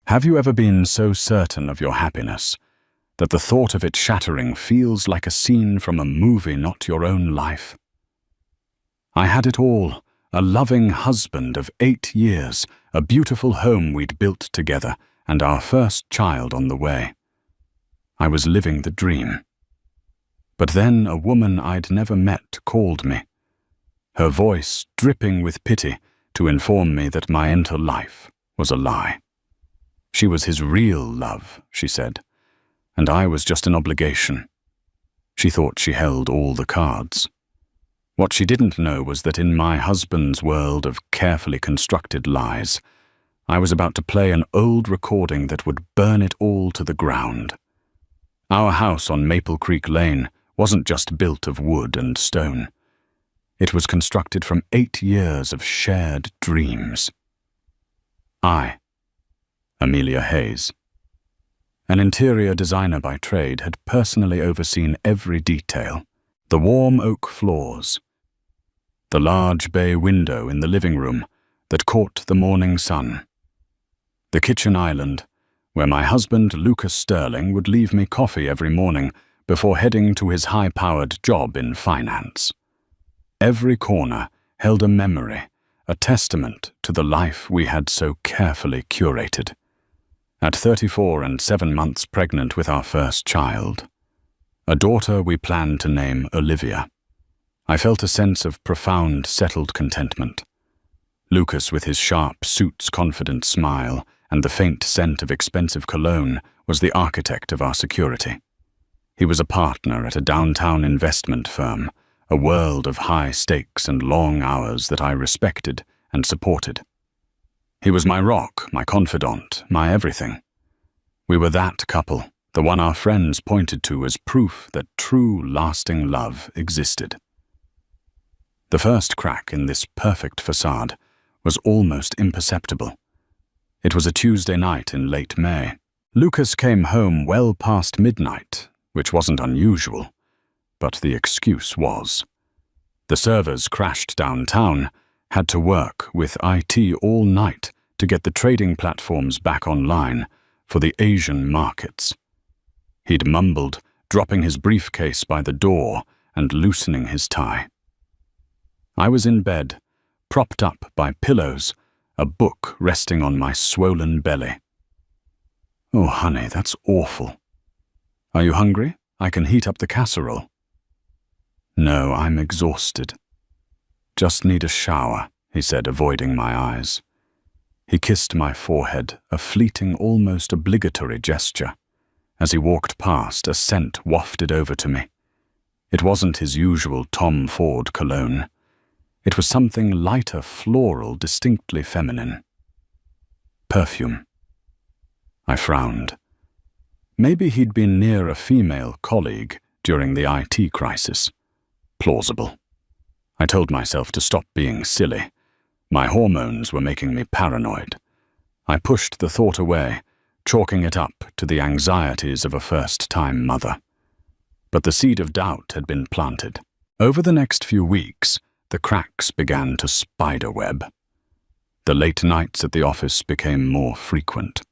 Have you ever been so certain of your happiness that the thought of it shattering feels like a scene from a movie, not your own life? I had it all, a loving husband of 8 years, a beautiful home we'd built together, and our first child on the way. I was living the dream. But then a woman I'd never met called me, her voice dripping with pity to inform me that my entire life was a lie. She was his real love, she said, and I was just an obligation. She thought she held all the cards. What she didn't know was that in my husband's world of carefully constructed lies, I was about to play an old recording that would burn it all to the ground. Our house on Maple Creek Lane wasn't just built of wood and stone. It was constructed from 8 years of shared dreams. Amelia Hayes, an interior designer by trade, had personally overseen every detail. The warm oak floors, the large bay window in the living room that caught the morning sun, the kitchen island where my husband, Lucas Sterling, would leave me coffee every morning before heading to his high-powered job in finance. Every corner held a memory, a testament to the life we had so carefully curated. At 34 and 7 months pregnant with our first child, a daughter we planned to name Olivia, I felt a sense of profound, settled contentment. Lucas, with his sharp suit's confident smile and the faint scent of expensive cologne, was the architect of our security. He was a partner at a downtown investment firm, a world of high stakes and long hours that I respected and supported. He was my rock, my confidant, my everything. We were that couple, the one our friends pointed to as proof that true, lasting love existed. The first crack in this perfect facade was almost imperceptible. It was a Tuesday night in late May. Lucas came home well past midnight, which wasn't unusual, but the excuse was. The servers crashed downtown, had to work with IT all night to get the trading platforms back online for the Asian markets. He'd mumbled, dropping his briefcase by the door and loosening his tie. I was in bed, propped up by pillows, a book resting on my swollen belly. "Oh, honey, that's awful. Are you hungry? I can heat up the casserole." "No, I'm exhausted. Just need a shower," he said, avoiding my eyes. He kissed my forehead, a fleeting, almost obligatory gesture. As he walked past, a scent wafted over to me. It wasn't his usual Tom Ford cologne. It was something lighter, floral, distinctly feminine. Perfume. I frowned. Maybe he'd been near a female colleague during the IT crisis. Plausible. I told myself to stop being silly. My hormones were making me paranoid. I pushed the thought away, chalking it up to the anxieties of a first-time mother. But the seed of doubt had been planted. Over the next few weeks, the cracks began to spiderweb. The late nights at the office became more frequent.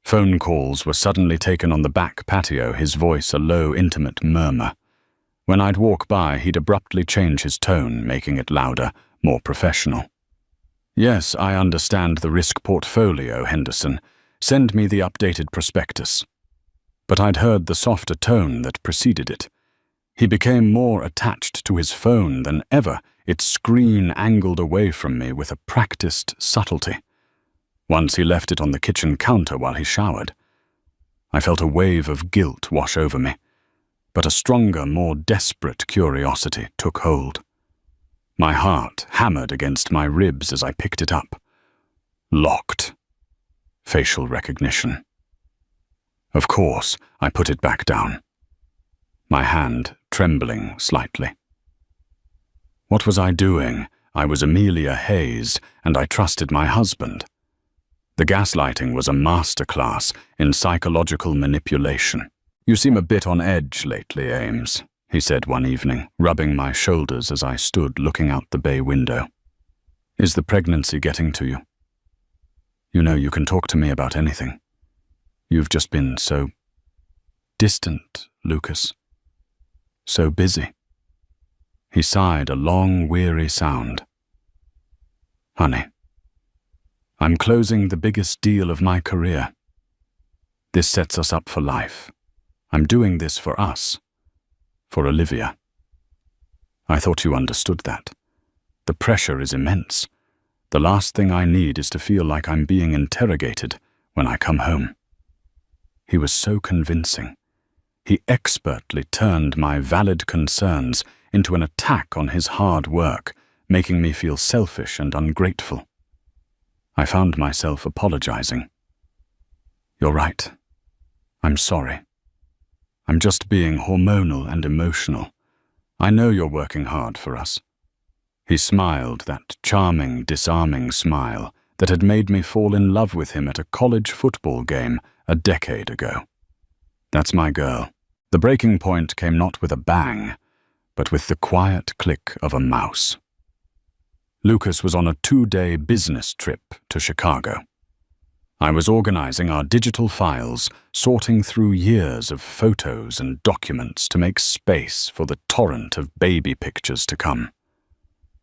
Phone calls were suddenly taken on the back patio, his voice a low, intimate murmur. When I'd walk by, he'd abruptly change his tone, making it louder, more professional. "Yes, I understand the risk portfolio, Henderson. Send me the updated prospectus." But I'd heard the softer tone that preceded it. He became more attached to his phone than ever, its screen angled away from me with a practiced subtlety. Once he left it on the kitchen counter while he showered. I felt a wave of guilt wash over me, but a stronger, more desperate curiosity took hold. My heart hammered against my ribs as I picked it up. Locked. Facial recognition. Of course, I put it back down, my hand trembling slightly. What was I doing? I was Amelia Hayes, and I trusted my husband. The gaslighting was a masterclass in psychological manipulation. "You seem a bit on edge lately, Ames," he said one evening, rubbing my shoulders as I stood looking out the bay window. "Is the pregnancy getting to you?" You know you can talk to me about anything. You've just been so distant, Lucas. So busy." He sighed a long, weary sound. "Honey, I'm closing the biggest deal of my career. This sets us up for life. I'm doing this for us, for Olivia." I thought you understood that. The pressure is immense. The last thing I need is to feel like I'm being interrogated when I come home. He was so convincing. He expertly turned my valid concerns into an attack on his hard work, making me feel selfish and ungrateful. I found myself apologizing. "You're right. I'm sorry. I'm just being hormonal and emotional. I know you're working hard for us." He smiled, that charming, disarming smile that had made me fall in love with him at a college football game a decade ago. That's my girl. The breaking point came not with a bang, but with the quiet click of a mouse. Lucas was on a 2-day business trip to Chicago. I was organizing our digital files, sorting through years of photos and documents to make space for the torrent of baby pictures to come.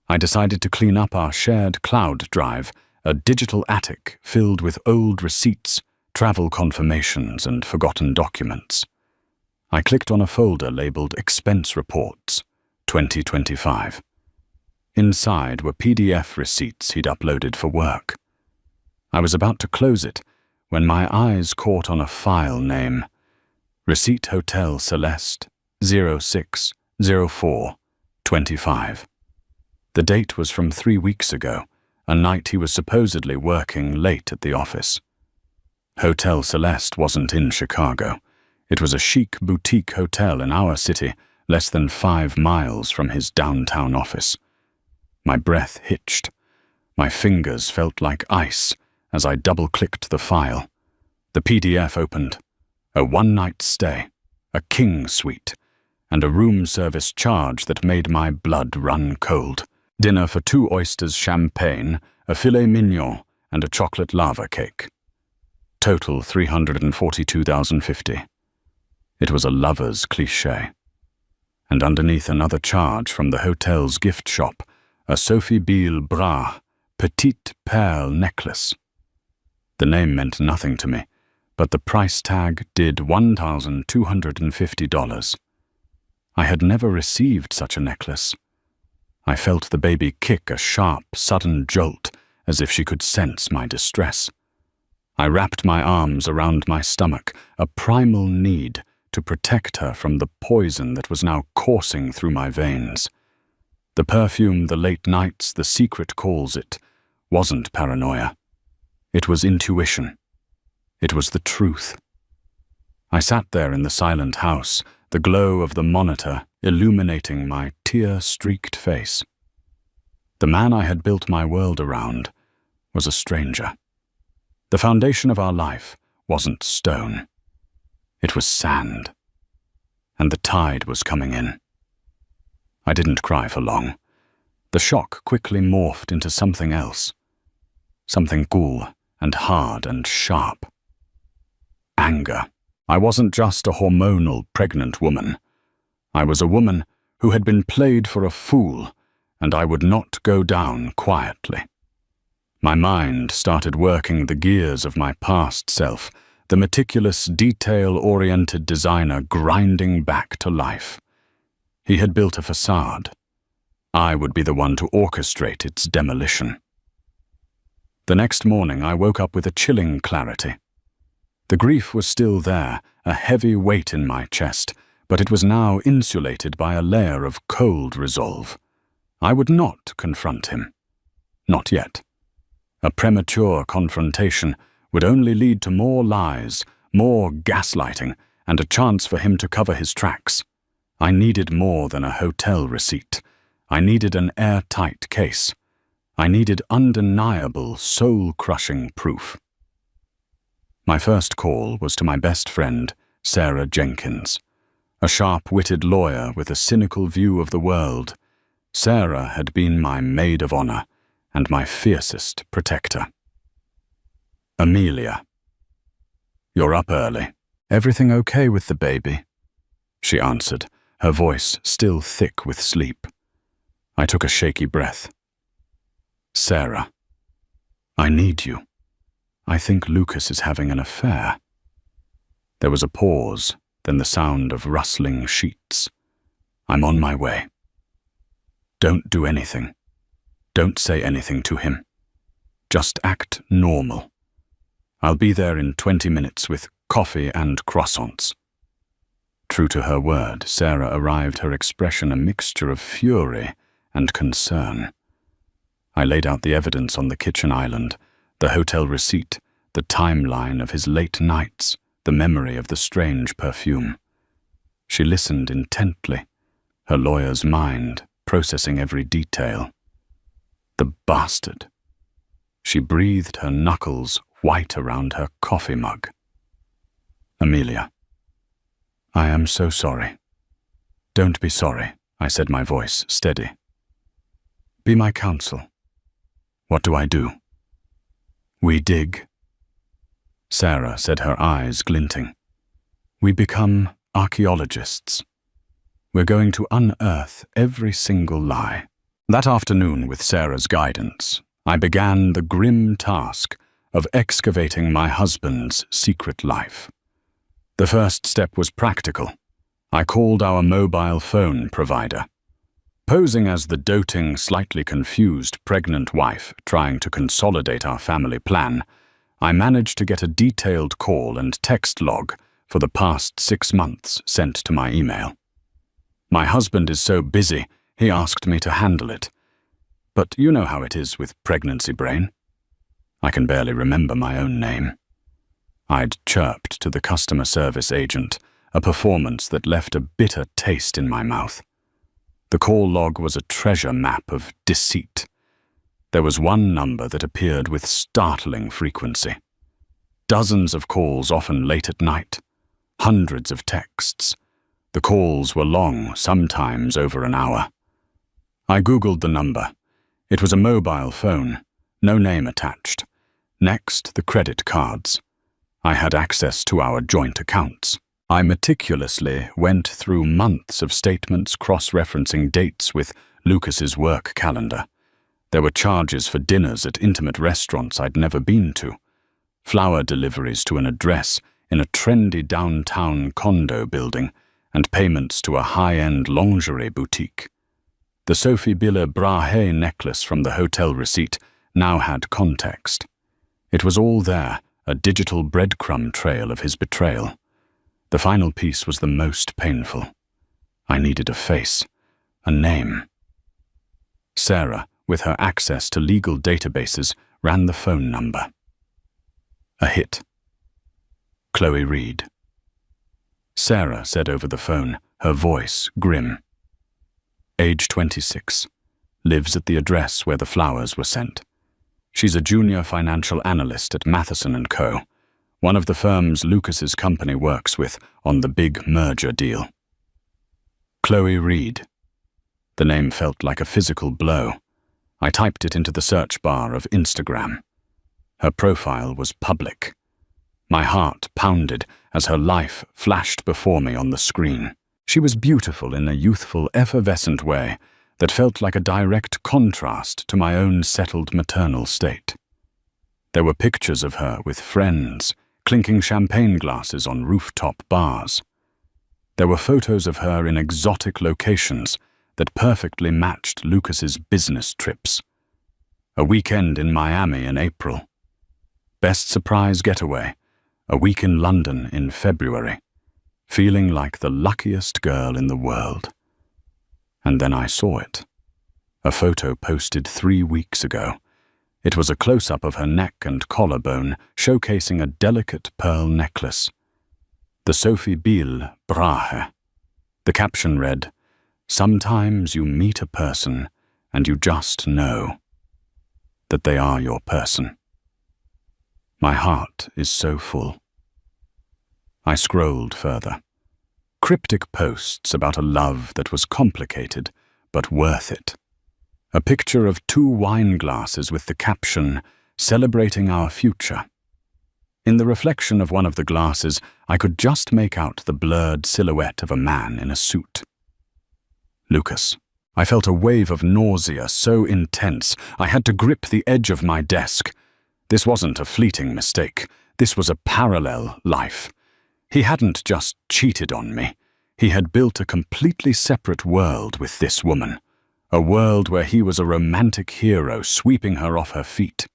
I decided to clean up our shared cloud drive, a digital attic filled with old receipts, travel confirmations, and forgotten documents. I clicked on a folder labeled Expense Reports, 2025. Inside were PDF receipts he'd uploaded for work. I was about to close it when my eyes caught on a file name, Receipt Hotel Celeste, 06/04/25. The date was from 3 weeks ago, a night he was supposedly working late at the office. Hotel Celeste wasn't in Chicago. It was a chic boutique hotel in our city, less than 5 miles from his downtown office. My breath hitched. My fingers felt like ice as I double-clicked the file. The PDF opened. A one-night stay, a king suite, and a room service charge that made my blood run cold. Dinner for 2 oysters champagne, a filet mignon, and a chocolate lava cake. Total $342,050. It was a lover's cliché. And underneath another charge from the hotel's gift shop, a Sophie Beale Bras petite perle necklace. The name meant nothing to me, but the price tag did $1,250. I had never received such a necklace. I felt the baby kick a sharp, sudden jolt, as if she could sense my distress. I wrapped my arms around my stomach, a primal need to protect her from the poison that was now coursing through my veins. The perfume the late nights, the secret calls it, wasn't paranoia. It was intuition. It was the truth. I sat there in the silent house, the glow of the monitor illuminating my tear-streaked face. The man I had built my world around was a stranger. The foundation of our life wasn't stone. It was sand. And the tide was coming in. I didn't cry for long. The shock quickly morphed into something else. Something cool and hard and sharp. Anger. I wasn't just a hormonal pregnant woman. I was a woman who had been played for a fool, and I would not go down quietly. My mind started working the gears of my past self, the meticulous, detail-oriented designer grinding back to life. He had built a facade. I would be the one to orchestrate its demolition. The next morning I woke up with a chilling clarity. The grief was still there, a heavy weight in my chest, but it was now insulated by a layer of cold resolve. I would not confront him. Not yet. A premature confrontation would only lead to more lies, more gaslighting, and a chance for him to cover his tracks. I needed more than a hotel receipt. I needed an airtight case. I needed undeniable, soul-crushing proof. My first call was to my best friend, Sarah Jenkins, a sharp-witted lawyer with a cynical view of the world. Sarah had been my maid of honor and my fiercest protector. Amelia. You're up early. Everything okay with the baby? She answered, her voice still thick with sleep. I took a shaky breath. Sarah, I need you. I think Lucas is having an affair. There was a pause, then the sound of rustling sheets. I'm on my way. Don't do anything. Don't say anything to him. Just act normal. I'll be there in 20 minutes with coffee and croissants. True to her word, Sarah arrived, her expression a mixture of fury and concern. I laid out the evidence on the kitchen island, the hotel receipt, the timeline of his late nights, the memory of the strange perfume. She listened intently, her lawyer's mind processing every detail. The bastard. She breathed, her knuckles white around her coffee mug. Amelia. I am so sorry. Don't be sorry, I said, my voice steady. Be my counsel. What do I do? We dig. Sarah said, her eyes glinting. We become archaeologists. We're going to unearth every single lie. That afternoon, with Sarah's guidance, I began the grim task of excavating my husband's secret life. The first step was practical. I called our mobile phone provider. Posing as the doting, slightly confused pregnant wife trying to consolidate our family plan, I managed to get a detailed call and text log for the past 6 months sent to my email. My husband is so busy, he asked me to handle it. But you know how it is with pregnancy brain. I can barely remember my own name. I'd chirped to the customer service agent, a performance that left a bitter taste in my mouth. The call log was a treasure map of deceit. There was one number that appeared with startling frequency. Dozens of calls, often late at night. Hundreds of texts. The calls were long, sometimes over an hour. I Googled the number. It was a mobile phone, no name attached. Next, the credit cards. I had access to our joint accounts. I meticulously went through months of statements cross-referencing dates with Lucas's work calendar. There were charges for dinners at intimate restaurants I'd never been to, flower deliveries to an address in a trendy downtown condo building, and payments to a high-end lingerie boutique. The Sophie Bille Brahe necklace from the hotel receipt now had context. It was all there, a digital breadcrumb trail of his betrayal. The final piece was the most painful. I needed a face, a name. Sarah, with her access to legal databases, ran the phone number. A hit. Chloe Reed. Sarah said over the phone, her voice grim. Age 26. Lives at the address where the flowers were sent. She's a junior financial analyst at Matheson & Co., one of the firms Lucas's company works with on the big merger deal. Chloe Reed. The name felt like a physical blow. I typed it into the search bar of Instagram. Her profile was public. My heart pounded as her life flashed before me on the screen. She was beautiful in a youthful, effervescent way that felt like a direct contrast to my own settled maternal state. There were pictures of her with friends, clinking champagne glasses on rooftop bars. There were photos of her in exotic locations that perfectly matched Lucas's business trips. A weekend in Miami in April. Best surprise getaway, a week in London in February. Feeling like the luckiest girl in the world. And then I saw it. A photo posted 3 weeks ago. It was a close-up of her neck and collarbone, showcasing a delicate pearl necklace. The Sophie Bille Brahe. The caption read, "Sometimes you meet a person and you just know that they are your person." My heart is so full. I scrolled further. Cryptic posts about a love that was complicated, but worth it. A picture of 2 wine glasses with the caption, "Celebrating our future." In the reflection of one of the glasses, I could just make out the blurred silhouette of a man in a suit. Lucas. I felt a wave of nausea so intense I had to grip the edge of my desk. This wasn't a fleeting mistake. This was a parallel life. He hadn't just cheated on me. He had built a completely separate world with this woman. A world where he was a romantic hero sweeping her off her feet.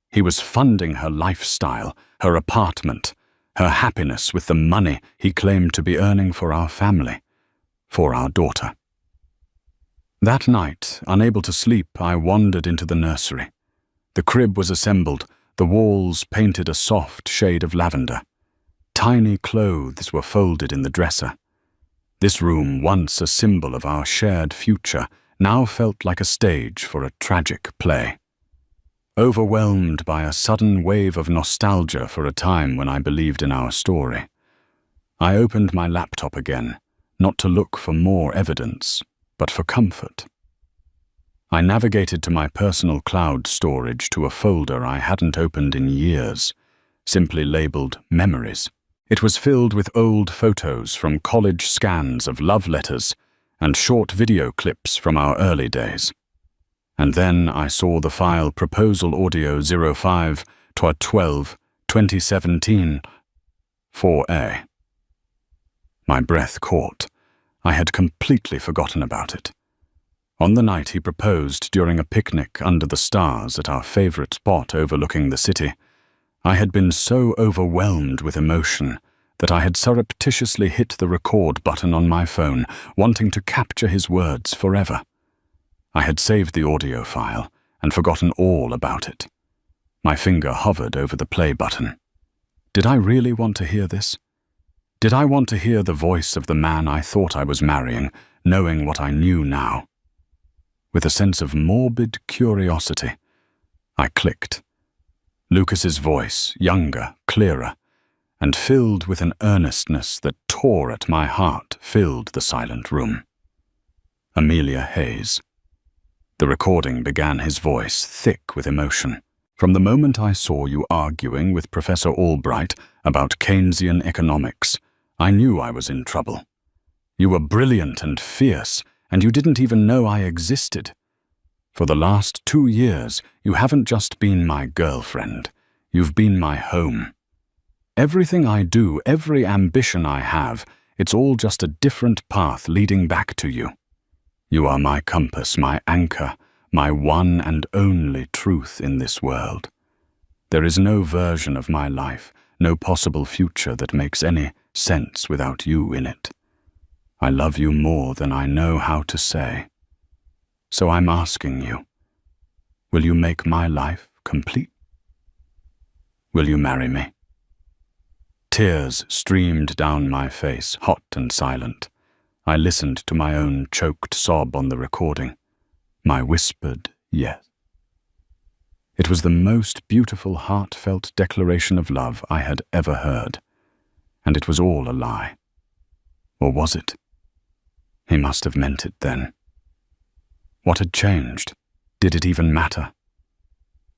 He was funding her lifestyle, her apartment, her happiness with the money he claimed to be earning for our family, for our daughter. That night, unable to sleep, I wandered into the nursery. The crib was assembled, the walls painted a soft shade of lavender. Tiny clothes were folded in the dresser. This room, once a symbol of our shared future, now felt like a stage for a tragic play. Overwhelmed by a sudden wave of nostalgia for a time when I believed in our story, I opened my laptop again, not to look for more evidence, but for comfort. I navigated to my personal cloud storage to a folder I hadn't opened in years, simply labeled Memories. It was filled with old photos from college scans of love letters and short video clips from our early days. And then I saw the file Proposal Audio 05/12/2017 4A. My breath caught. I had completely forgotten about it. On the night he proposed during a picnic under the stars at our favorite spot overlooking the city, I had been so overwhelmed with emotion that I had surreptitiously hit the record button on my phone, wanting to capture his words forever. I had saved the audio file and forgotten all about it. My finger hovered over the play button. Did I really want to hear this? Did I want to hear the voice of the man I thought I was marrying, knowing what I knew now? With a sense of morbid curiosity, I clicked. Lucas's voice, younger, clearer, and filled with an earnestness that tore at my heart, filled the silent room. Amelia Hayes. The recording began his voice, thick with emotion. From the moment I saw you arguing with Professor Albright about Keynesian economics, I knew I was in trouble. You were brilliant and fierce, and you didn't even know I existed. For the last 2 years, you haven't just been my girlfriend. You've been my home. Everything I do, every ambition I have, it's all just a different path leading back to you. You are my compass, my anchor, my one and only truth in this world. There is no version of my life, no possible future that makes any sense without you in it. I love you more than I know how to say. So I'm asking you, will you make my life complete? Will you marry me? Tears streamed down my face, hot and silent. I listened to my own choked sob on the recording, my whispered yes. It was the most beautiful, heartfelt declaration of love I had ever heard, and it was all a lie. Or was it? He must have meant it then. What had changed? Did it even matter?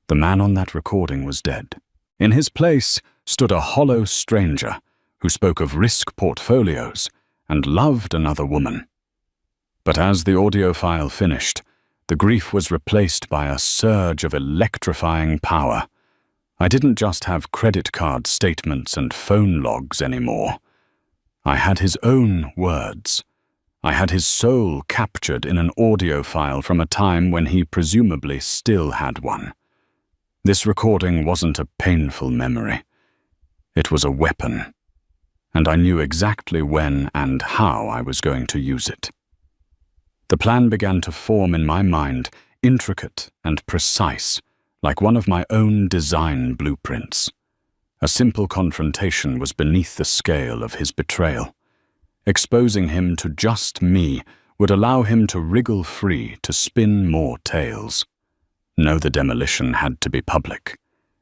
The man on that recording was dead. In his place stood a hollow stranger who spoke of risk portfolios and loved another woman. But as the audio file finished, the grief was replaced by a surge of electrifying power. I didn't just have credit card statements and phone logs anymore. I had his own words. I had his soul captured in an audio file from a time when he presumably still had one. This recording wasn't a painful memory. It was a weapon, and I knew exactly when and how I was going to use it. The plan began to form in my mind, intricate and precise, like one of my own design blueprints. A simple confrontation was beneath the scale of his betrayal. Exposing him to just me would allow him to wriggle free to spin more tales. No, the demolition had to be public.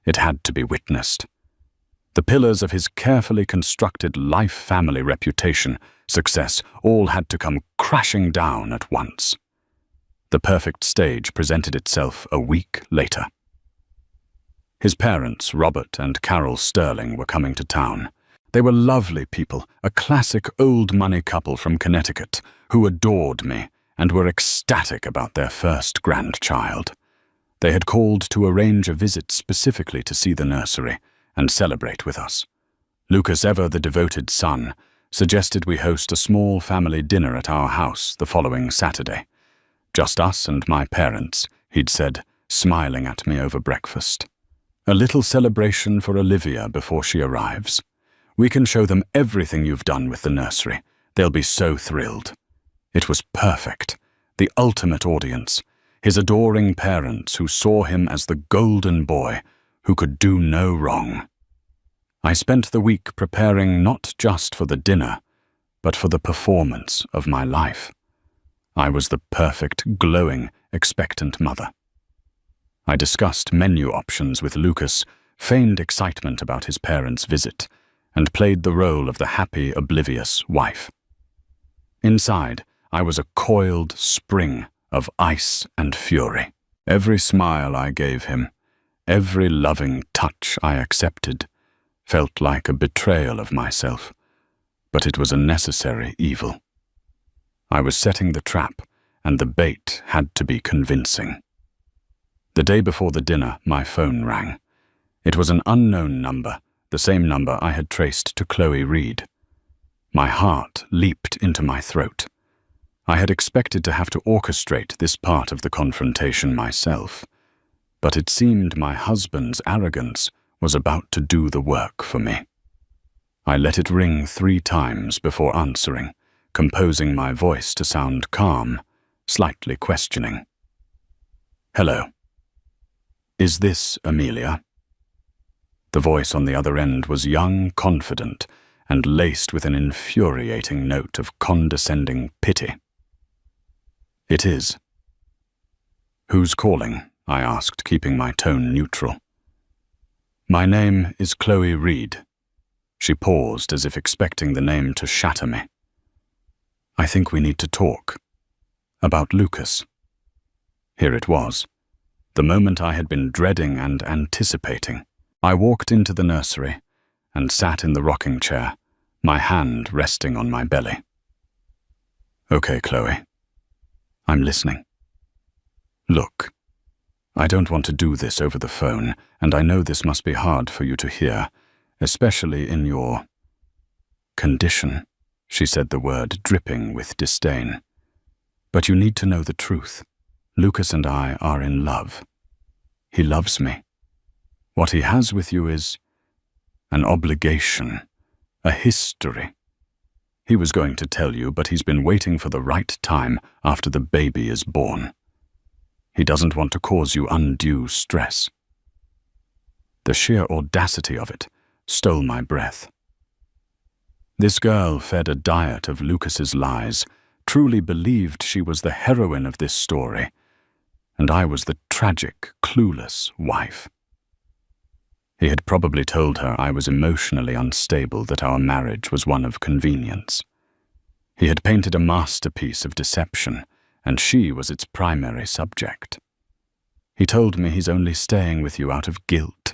It had to be witnessed. The pillars of his carefully constructed life-family reputation, success, all had to come crashing down at once. The perfect stage presented itself a week later. His parents, Robert and Carol Sterling, were coming to town. They were lovely people, a classic old-money couple from Connecticut who adored me and were ecstatic about their first grandchild. They had called to arrange a visit specifically to see the nursery and celebrate with us. Lucas, ever the devoted son, suggested we host a small family dinner at our house the following Saturday. Just us and my parents, he'd said, smiling at me over breakfast. A little celebration for Olivia before she arrives. We can show them everything you've done with the nursery. They'll be so thrilled. It was perfect. The ultimate audience. His adoring parents who saw him as the golden boy who could do no wrong. I spent the week preparing not just for the dinner, but for the performance of my life. I was the perfect, glowing, expectant mother. I discussed menu options with Lucas, feigned excitement about his parents' visit, and played the role of the happy, oblivious wife. Inside, I was a coiled spring of ice and fury. Every smile I gave him, every loving touch I accepted, felt like a betrayal of myself, but it was a necessary evil. I was setting the trap, and the bait had to be convincing. The day before the dinner, my phone rang. It was an unknown number, the same number I had traced to Chloe Reed. My heart leaped into my throat. I had expected to have to orchestrate this part of the confrontation myself, but it seemed my husband's arrogance was about to do the work for me. I let it ring 3 times before answering, composing my voice to sound calm, slightly questioning. Hello. Is this Amelia? The voice on the other end was young, confident, and laced with an infuriating note of condescending pity. It is. Who's calling? I asked, keeping my tone neutral. My name is Chloe Reed. She paused as if expecting the name to shatter me. I think we need to talk. About Lucas. Here it was, the moment I had been dreading and anticipating. I walked into the nursery and sat in the rocking chair, my hand resting on my belly. Okay, Chloe. I'm listening. Look, I don't want to do this over the phone, and I know this must be hard for you to hear, especially in your condition, she said, the word dripping with disdain. But you need to know the truth. Lucas and I are in love. He loves me. What he has with you is an obligation, a history. He was going to tell you, but he's been waiting for the right time after the baby is born. He doesn't want to cause you undue stress. The sheer audacity of it stole my breath. This girl fed a diet of Lucas's lies, truly believed she was the heroine of this story, and I was the tragic, clueless wife. He had probably told her I was emotionally unstable, that our marriage was one of convenience. He had painted a masterpiece of deception, and she was its primary subject. He told me he's only staying with you out of guilt.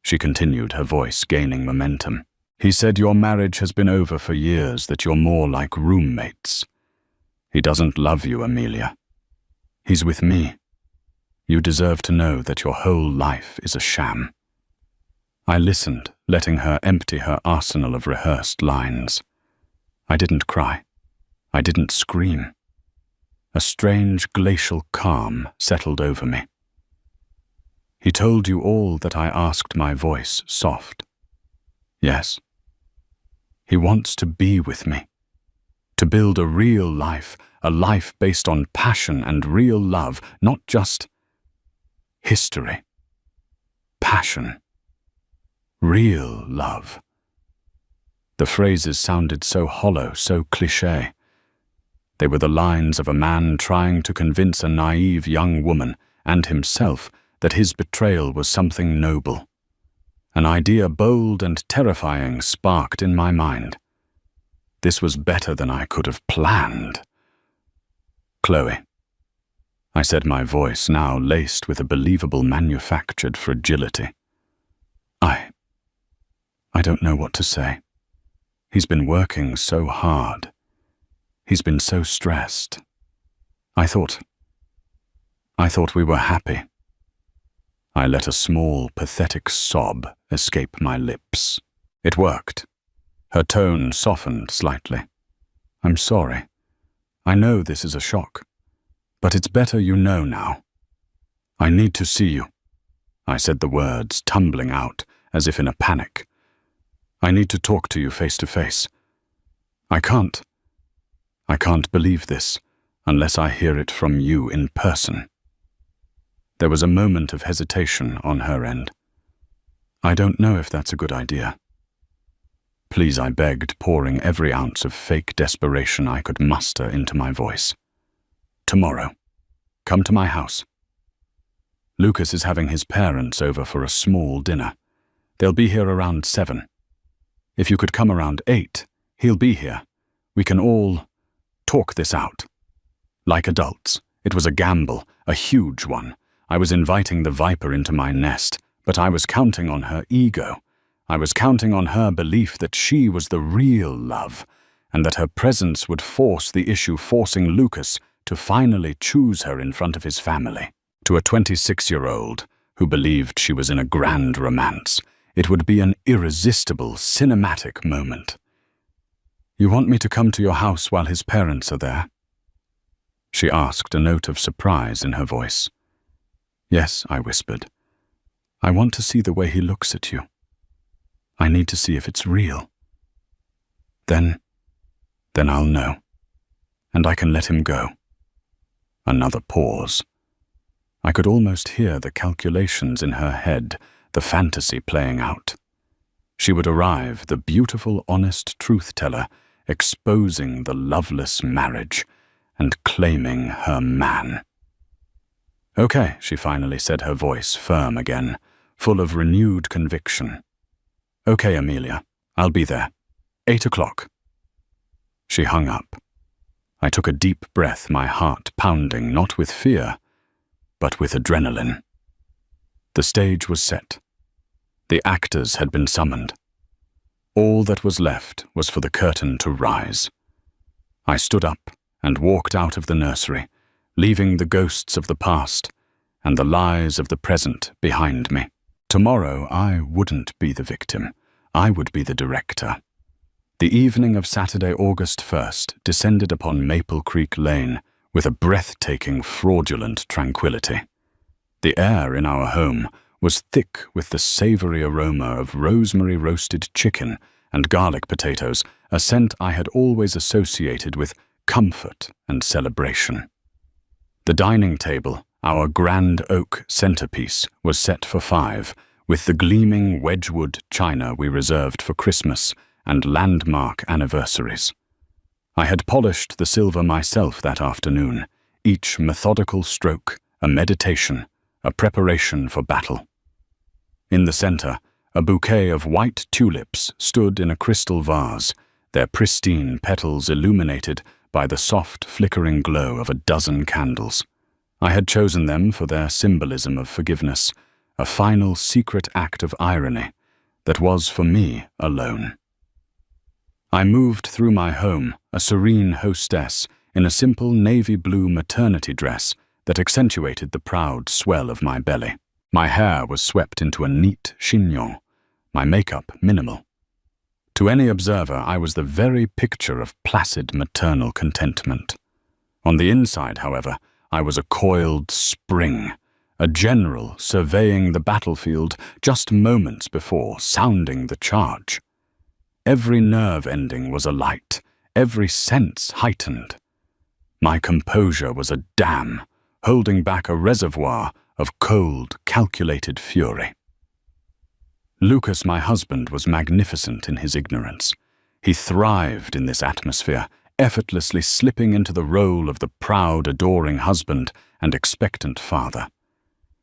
She continued, her voice gaining momentum. He said your marriage has been over for years, that you're more like roommates. He doesn't love you, Amelia. He's with me. You deserve to know that your whole life is a sham. I listened, letting her empty her arsenal of rehearsed lines. I didn't cry. I didn't scream. A strange glacial calm settled over me. He told you all that I asked, my voice soft. Yes. He wants to be with me. To build a real life, a life based on passion and real love, not just history. Passion. Real love. The phrases sounded so hollow, so cliché. They were the lines of a man trying to convince a naive young woman and himself that his betrayal was something noble. An idea bold and terrifying sparked in my mind. This was better than I could have planned. Chloe, I said, my voice now laced with a believable manufactured fragility. I don't know what to say. He's been working so hard. He's been so stressed. I thought we were happy. I let a small, pathetic sob escape my lips. It worked. Her tone softened slightly. I'm sorry. I know this is a shock, but it's better you know now. I need to see you. I said the words, tumbling out as if in a panic. I need to talk to you face to face. I can't believe this unless I hear it from you in person. There was a moment of hesitation on her end. I don't know if that's a good idea. Please, I begged, pouring every ounce of fake desperation I could muster into my voice. Tomorrow, come to my house. Lucas is having his parents over for a small dinner. They'll be here around 7. If you could come around 8, he'll be here. We can all talk this out. Like adults, it was a gamble, a huge one. I was inviting the viper into my nest, but I was counting on her ego. I was counting on her belief that she was the real love, and that her presence would force the issue, forcing Lucas to finally choose her in front of his family. To a 26-year-old who believed she was in a grand romance, it would be an irresistible, cinematic moment. You want me to come to your house while his parents are there? She asked, a note of surprise in her voice. Yes, I whispered. I want to see the way he looks at you. I need to see if it's real. Then I'll know, and I can let him go. Another pause. I could almost hear the calculations in her head, the fantasy playing out. She would arrive, the beautiful, honest truth-teller, exposing the loveless marriage and claiming her man. Okay, she finally said, her voice firm again, full of renewed conviction. Okay, Amelia, I'll be there. 8 o'clock. She hung up. I took a deep breath, my heart pounding, not with fear, but with adrenaline. The stage was set. The actors had been summoned. All that was left was for the curtain to rise. I stood up and walked out of the nursery, leaving the ghosts of the past and the lies of the present behind me. Tomorrow I wouldn't be the victim. I would be the director. The evening of Saturday, August 1st, descended upon Maple Creek Lane with a breathtaking, fraudulent tranquility. The air in our home was thick with the savory aroma of rosemary roasted chicken and garlic potatoes, a scent I had always associated with comfort and celebration. The dining table, our grand oak centerpiece, was set for 5, with the gleaming Wedgwood china we reserved for Christmas and landmark anniversaries. I had polished the silver myself that afternoon, each methodical stroke a meditation, a preparation for battle. In the center, a bouquet of white tulips stood in a crystal vase, their pristine petals illuminated by the soft, flickering glow of a dozen candles. I had chosen them for their symbolism of forgiveness, a final secret act of irony that was for me alone. I moved through my home, a serene hostess, in a simple navy blue maternity dress that accentuated the proud swell of my belly. My hair was swept into a neat chignon, my makeup minimal. To any observer, I was the very picture of placid maternal contentment. On the inside, however, I was a coiled spring, a general surveying the battlefield just moments before sounding the charge. Every nerve ending was alight, every sense heightened. My composure was a dam, holding back a reservoir of cold, calculated fury. Lucas, my husband, was magnificent in his ignorance. He thrived in this atmosphere, effortlessly slipping into the role of the proud, adoring husband and expectant father.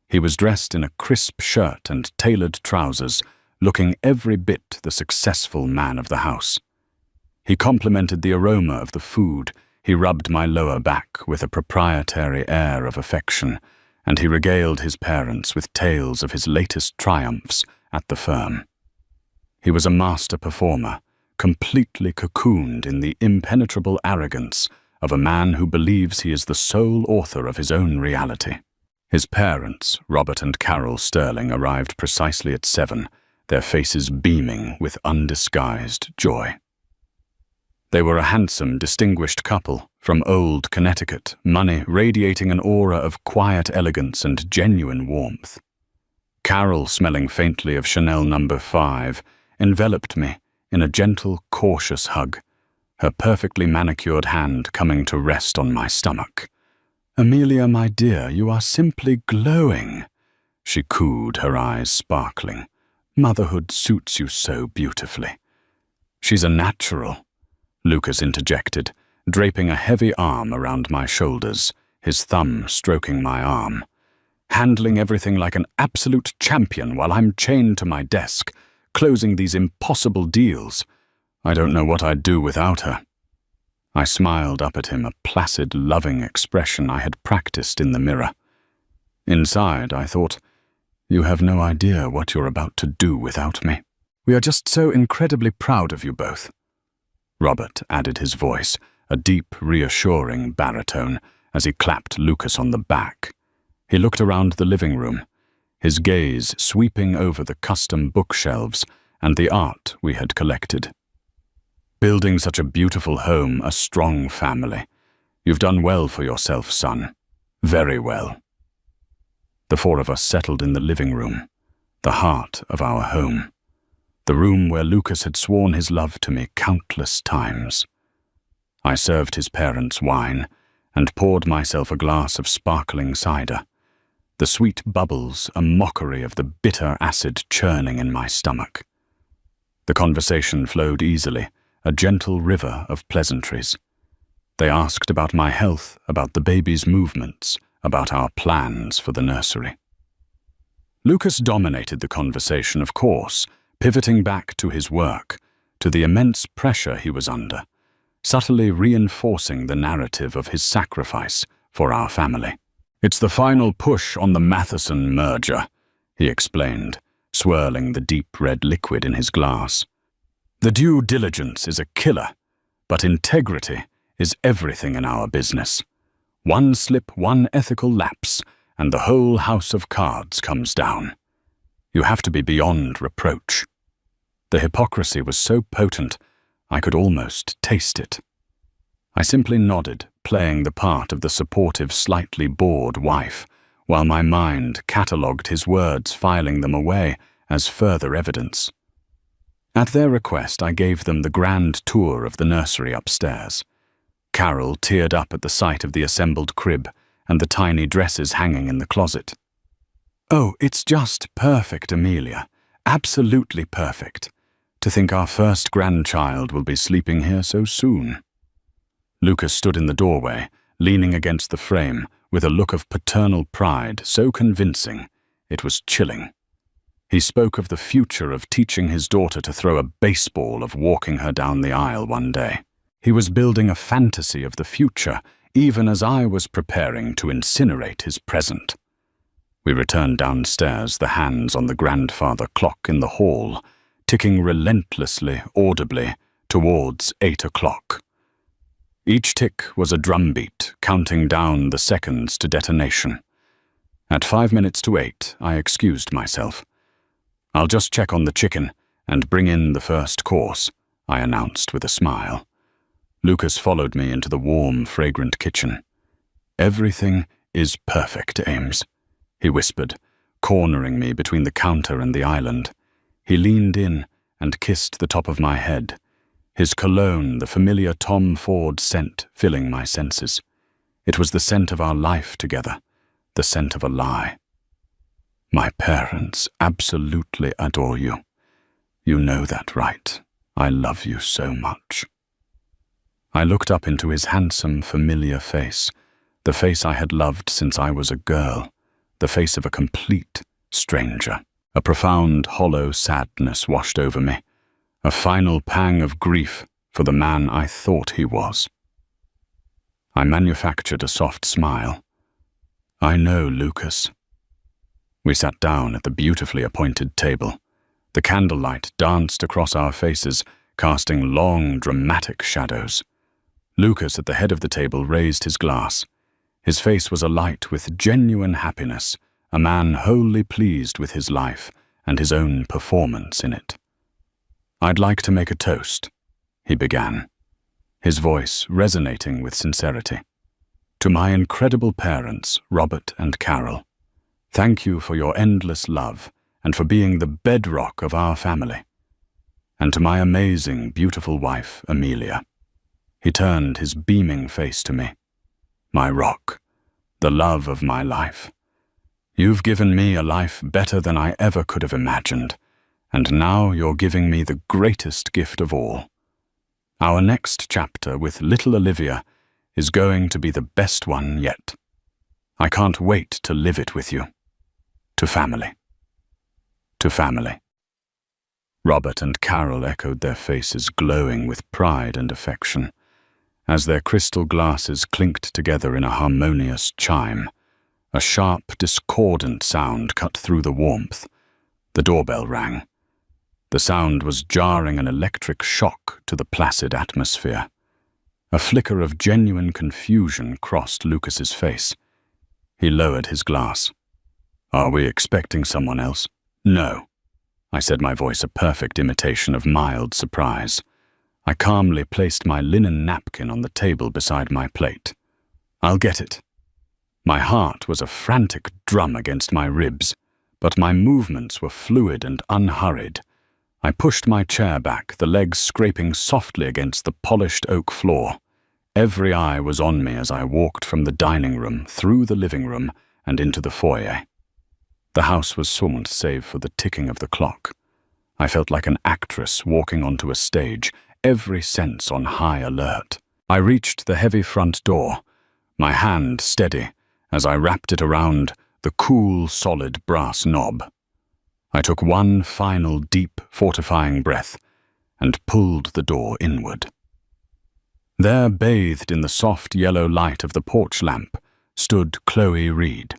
He was dressed in a crisp shirt and tailored trousers, looking every bit the successful man of the house. He complimented the aroma of the food, he rubbed my lower back with a proprietary air of affection, and he regaled his parents with tales of his latest triumphs at the firm. He was a master performer, completely cocooned in the impenetrable arrogance of a man who believes he is the sole author of his own reality. His parents, Robert and Carol Sterling, arrived precisely at 7, their faces beaming with undisguised joy. They were a handsome, distinguished couple from old Connecticut, money radiating an aura of quiet elegance and genuine warmth. Carol, smelling faintly of Chanel No. 5, enveloped me in a gentle, cautious hug, her perfectly manicured hand coming to rest on my stomach. "Amelia, my dear, you are simply glowing," she cooed, her eyes sparkling. "Motherhood suits you so beautifully." "She's a natural," Lucas interjected, draping a heavy arm around my shoulders, his thumb stroking my arm. "Handling everything like an absolute champion while I'm chained to my desk, closing these impossible deals. I don't know what I'd do without her." I smiled up at him, a placid, loving expression I had practiced in the mirror. Inside, I thought, "You have no idea what you're about to do without me. We are just so incredibly proud of you both." Robert added his voice, a deep, reassuring baritone, as he clapped Lucas on the back. He looked around the living room, his gaze sweeping over the custom bookshelves and the art we had collected. "Building such a beautiful home, a strong family. You've done well for yourself, son. Very well." The 4 of us settled in the living room, the heart of our home, the room where Lucas had sworn his love to me countless times. I served his parents wine and poured myself a glass of sparkling cider, the sweet bubbles a mockery of the bitter acid churning in my stomach. The conversation flowed easily, a gentle river of pleasantries. They asked about my health, about the baby's movements, about our plans for the nursery. Lucas dominated the conversation, of course, pivoting back to his work, to the immense pressure he was under, subtly reinforcing the narrative of his sacrifice for our family. "It's the final push on the Matheson merger," he explained, swirling the deep red liquid in his glass. "The due diligence is a killer, but integrity is everything in our business. One slip, one ethical lapse, and the whole house of cards comes down. You have to be beyond reproach." The hypocrisy was so potent, I could almost taste it. I simply nodded, playing the part of the supportive, slightly bored wife, while my mind catalogued his words, filing them away as further evidence. At their request, I gave them the grand tour of the nursery upstairs. Carol teared up at the sight of the assembled crib and the tiny dresses hanging in the closet. "Oh, it's just perfect, Amelia. Absolutely perfect. To think our first grandchild will be sleeping here so soon." Lucas stood in the doorway, leaning against the frame, with a look of paternal pride so convincing, it was chilling. He spoke of the future of teaching his daughter to throw a baseball, of walking her down the aisle one day. He was building a fantasy of the future, even as I was preparing to incinerate his present. We returned downstairs, the hands on the grandfather clock in the hall, ticking relentlessly, audibly, towards 8 o'clock. Each tick was a drumbeat, counting down the seconds to detonation. At 5 minutes to 8, I excused myself. "I'll just check on the chicken and bring in the first course," I announced with a smile. Lucas followed me into the warm, fragrant kitchen. "Everything is perfect, Ames," he whispered, cornering me between the counter and the island. He leaned in and kissed the top of my head, his cologne, the familiar Tom Ford scent, filling my senses. It was the scent of our life together, the scent of a lie. "My parents absolutely adore you. You know that, right? I love you so much." I looked up into his handsome, familiar face, the face I had loved since I was a girl, the face of a complete stranger. A profound, hollow sadness washed over me, a final pang of grief for the man I thought he was. I manufactured a soft smile. "I know, Lucas." We sat down at the beautifully appointed table. The candlelight danced across our faces, casting long, dramatic shadows. Lucas at the head of the table raised his glass. His face was alight with genuine happiness, a man wholly pleased with his life and his own performance in it. "I'd like to make a toast," he began, his voice resonating with sincerity. "To my incredible parents, Robert and Carol. Thank you for your endless love and for being the bedrock of our family. And to my amazing, beautiful wife, Amelia." He turned his beaming face to me. "My rock, the love of my life. You've given me a life better than I ever could have imagined, and now you're giving me the greatest gift of all. Our next chapter with little Olivia is going to be the best one yet. I can't wait to live it with you. To family. To family." Robert and Carol echoed, their faces glowing with pride and affection. As their crystal glasses clinked together in a harmonious chime, a sharp, discordant sound cut through the warmth. The doorbell rang. The sound was jarring an electric shock to the placid atmosphere. A flicker of genuine confusion crossed Lucas's face. He lowered his glass. "Are we expecting someone else?" "No," I said, my voice a perfect imitation of mild surprise. I calmly placed my linen napkin on the table beside my plate. "I'll get it." My heart was a frantic drum against my ribs, but my movements were fluid and unhurried. I pushed my chair back, the legs scraping softly against the polished oak floor. Every eye was on me as I walked from the dining room, through the living room, and into the foyer. The house was silent save for the ticking of the clock. I felt like an actress walking onto a stage, every sense on high alert. I reached the heavy front door, my hand steady as I wrapped it around the cool, solid brass knob. I took one final deep, fortifying breath and pulled the door inward. There, bathed in the soft yellow light of the porch lamp, stood Chloe Reed.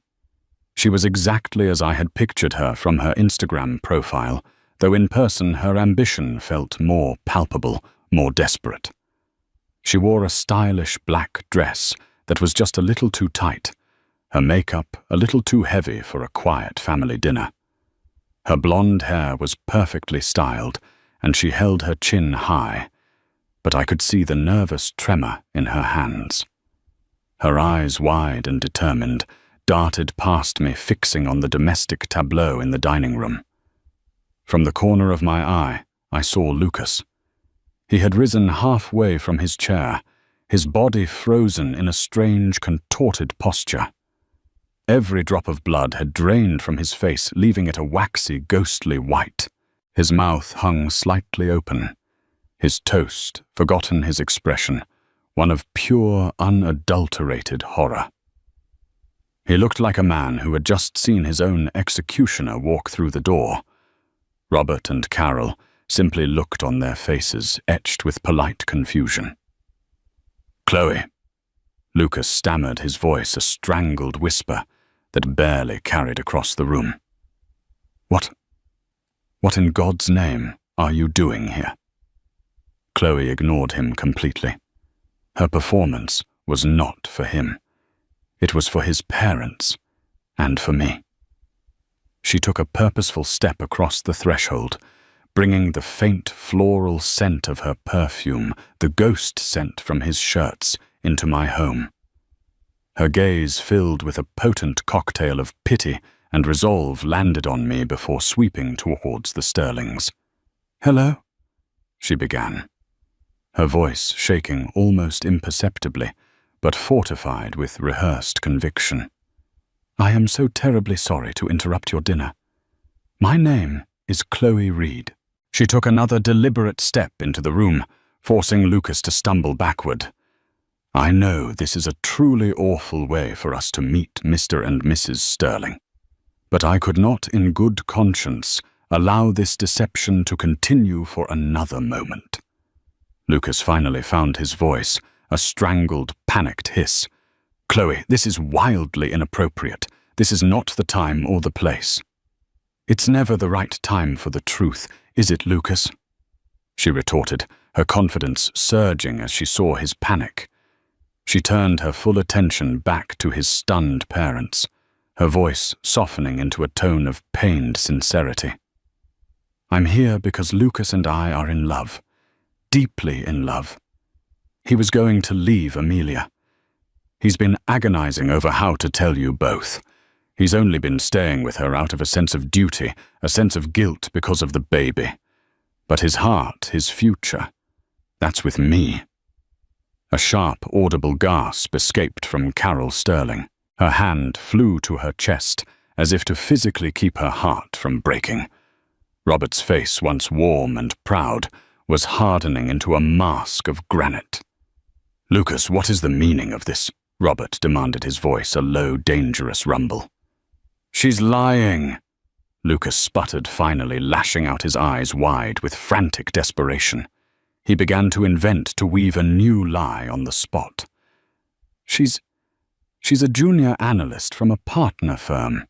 She was exactly as I had pictured her from her Instagram profile, though in person her ambition felt more palpable, more desperate. She wore a stylish black dress that was just a little too tight, her makeup a little too heavy for a quiet family dinner. Her blonde hair was perfectly styled, and she held her chin high, but I could see the nervous tremor in her hands. Her eyes, wide and determined, darted past me, fixing on the domestic tableau in the dining room. From the corner of my eye, I saw Lucas. He had risen halfway from his chair, his body frozen in a strange, contorted posture. Every drop of blood had drained from his face, leaving it a waxy, ghostly white. His mouth hung slightly open. His toast, forgotten his expression, one of pure, unadulterated horror. He looked like a man who had just seen his own executioner walk through the door. Robert and Carol simply looked on, their faces etched with polite confusion. "Chloe," Lucas stammered, his voice a strangled whisper that barely carried across the room. What in God's name are you doing here?" Chloe ignored him completely. Her performance was not for him. It was for his parents, and for me. She took a purposeful step across the threshold, bringing the faint floral scent of her perfume, the ghost scent from his shirts, into my home. Her gaze, filled with a potent cocktail of pity and resolve, landed on me before sweeping towards the Sterlings. "Hello?" she began, her voice shaking almost imperceptibly, but fortified with rehearsed conviction. "I am so terribly sorry to interrupt your dinner. My name is Chloe Reed." She took another deliberate step into the room, forcing Lucas to stumble backward. "I know this is a truly awful way for us to meet Mr. and Mrs. Sterling, but I could not in good conscience allow this deception to continue for another moment." Lucas finally found his voice, a strangled, panicked hiss. "Chloe, this is wildly inappropriate. This is not the time or the place." "It's never the right time for the truth, is it, Lucas?" she retorted, her confidence surging as she saw his panic. She turned her full attention back to his stunned parents, her voice softening into a tone of pained sincerity. "I'm here because Lucas and I are in love, deeply in love. He was going to leave Amelia. He's been agonizing over how to tell you both. He's only been staying with her out of a sense of duty, a sense of guilt because of the baby. But his heart, his future, that's with me." A sharp, audible gasp escaped from Carol Sterling. Her hand flew to her chest, as if to physically keep her heart from breaking. Robert's face, once warm and proud, was hardening into a mask of granite. "Lucas, what is the meaning of this?" Robert demanded, his voice a low, dangerous rumble. "She's lying," Lucas sputtered, finally lashing out his eyes wide with frantic desperation. He began to invent, to weave a new lie on the spot. She's a junior analyst from a partner firm.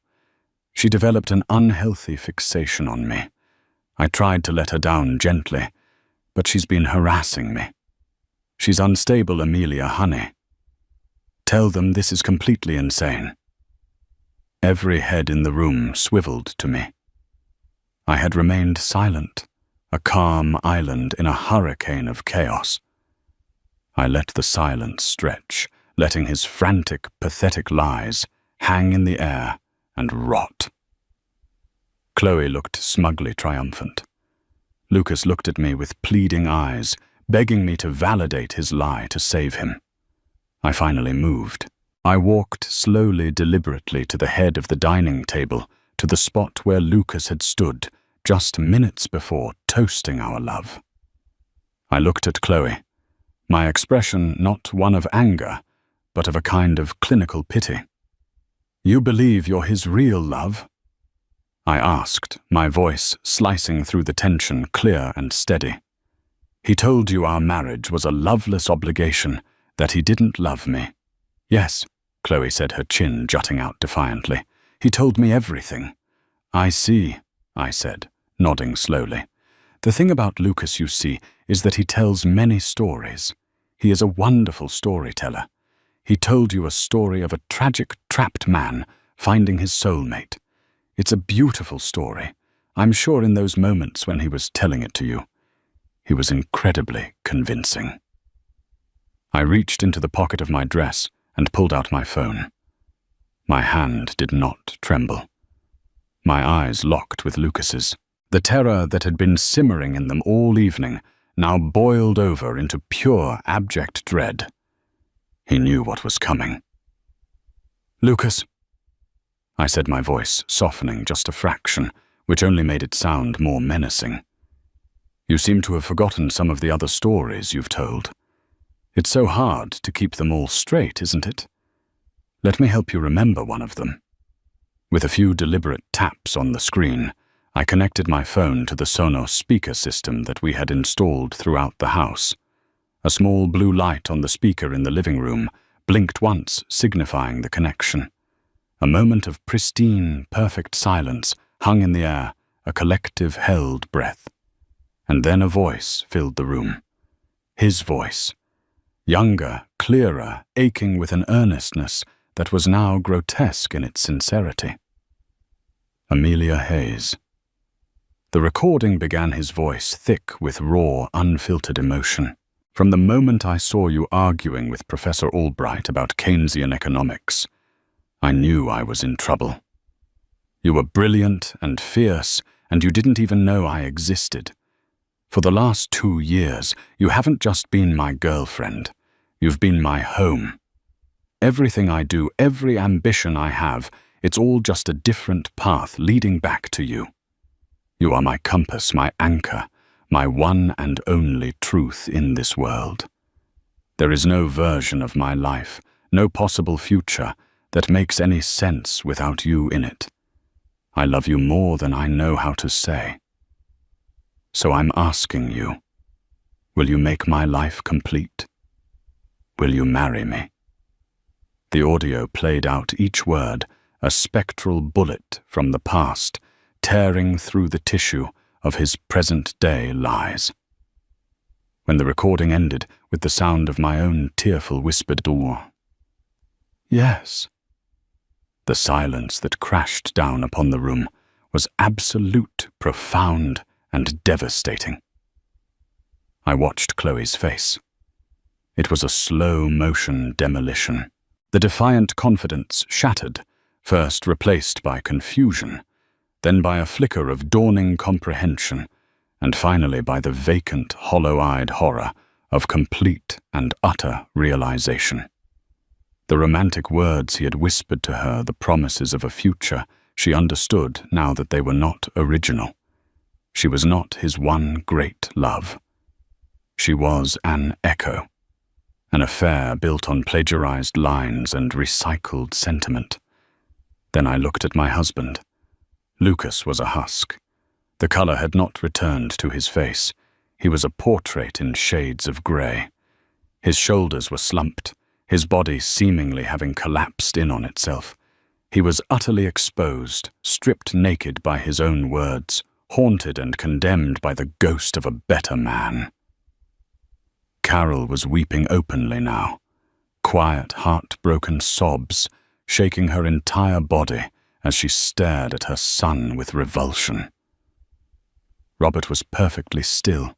She developed an unhealthy fixation on me. I tried to let her down gently, but she's been harassing me. She's unstable, Amelia, honey. Tell them this is completely insane." Every head in the room swiveled to me. I had remained silent, a calm island in a hurricane of chaos. I let the silence stretch, letting his frantic, pathetic lies hang in the air and rot. Chloe looked smugly triumphant. Lucas looked at me with pleading eyes, begging me to validate his lie to save him. I finally moved. I walked slowly, deliberately to the head of the dining table, to the spot where Lucas had stood just minutes before, toasting our love. I looked at Chloe, my expression not one of anger, but of a kind of clinical pity. "You believe you're his real love?" I asked, my voice slicing through the tension, clear and steady. "He told you our marriage was a loveless obligation, that he didn't love me." "Yes," Chloe said, her chin jutting out defiantly. "He told me everything." "I see," I said, nodding slowly. "The thing about Lucas, you see, is that he tells many stories. He is a wonderful storyteller. He told you a story of a tragic, trapped man finding his soulmate. It's a beautiful story. I'm sure in those moments when he was telling it to you, he was incredibly convincing." I reached into the pocket of my dress and pulled out my phone. My hand did not tremble. My eyes locked with Lucas's. The terror that had been simmering in them all evening now boiled over into pure, abject dread. He knew what was coming. "Lucas," I said, my voice softening just a fraction, which only made it sound more menacing. "You seem to have forgotten some of the other stories you've told. It's so hard to keep them all straight, isn't it? Let me help you remember one of them." With a few deliberate taps on the screen, I connected my phone to the Sonos speaker system that we had installed throughout the house. A small blue light on the speaker in the living room blinked once, signifying the connection. A moment of pristine, perfect silence hung in the air, a collective held breath. And then a voice filled the room. His voice. Younger, clearer, aching with an earnestness that was now grotesque in its sincerity. "Amelia Hayes." The recording began, his voice thick with raw, unfiltered emotion. "From the moment I saw you arguing with Professor Albright about Keynesian economics, I knew I was in trouble. You were brilliant and fierce, and you didn't even know I existed. For the last 2 years, you haven't just been my girlfriend. You've been my home. Everything I do, every ambition I have, it's all just a different path leading back to you. You are my compass, my anchor, my one and only truth in this world. There is no version of my life, no possible future, that makes any sense without you in it. I love you more than I know how to say. So I'm asking you, will you make my life complete? Will you marry me?" The audio played out each word, a spectral bullet from the past, tearing through the tissue of his present-day lies. When the recording ended with the sound of my own tearful whispered door, "Yes," the silence that crashed down upon the room was absolute, profound, and devastating. I watched Chloe's face. It was a slow-motion demolition. The defiant confidence shattered, first replaced by confusion, then by a flicker of dawning comprehension, and finally by the vacant, hollow-eyed horror of complete and utter realization. The romantic words he had whispered to her, the promises of a future, she understood now that they were not original. She was not his one great love. She was an echo, an affair built on plagiarized lines and recycled sentiment. Then I looked at my husband. Lucas was a husk. The color had not returned to his face. He was a portrait in shades of gray. His shoulders were slumped, his body seemingly having collapsed in on itself. He was utterly exposed, stripped naked by his own words, haunted and condemned by the ghost of a better man. Carol was weeping openly now, quiet, heartbroken sobs shaking her entire body as she stared at her son with revulsion. Robert was perfectly still,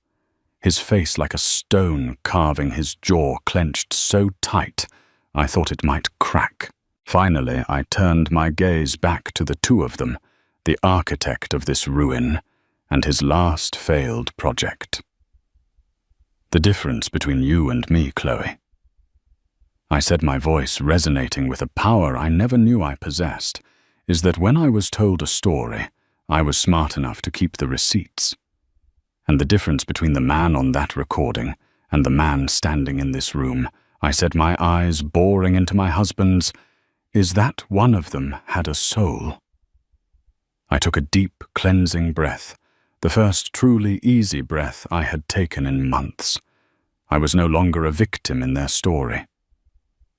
his face like a stone carving his jaw clenched so tight I thought it might crack. Finally, I turned my gaze back to the two of them, the architect of this ruin and his last failed project. "The difference between you and me, Chloe," I said, my voice resonating with a power I never knew I possessed, "is that when I was told a story, I was smart enough to keep the receipts. And the difference between the man on that recording and the man standing in this room," I said, my eyes boring into my husband's, "is that one of them had a soul." I took a deep, cleansing breath, the first truly easy breath I had taken in months. I was no longer a victim in their story.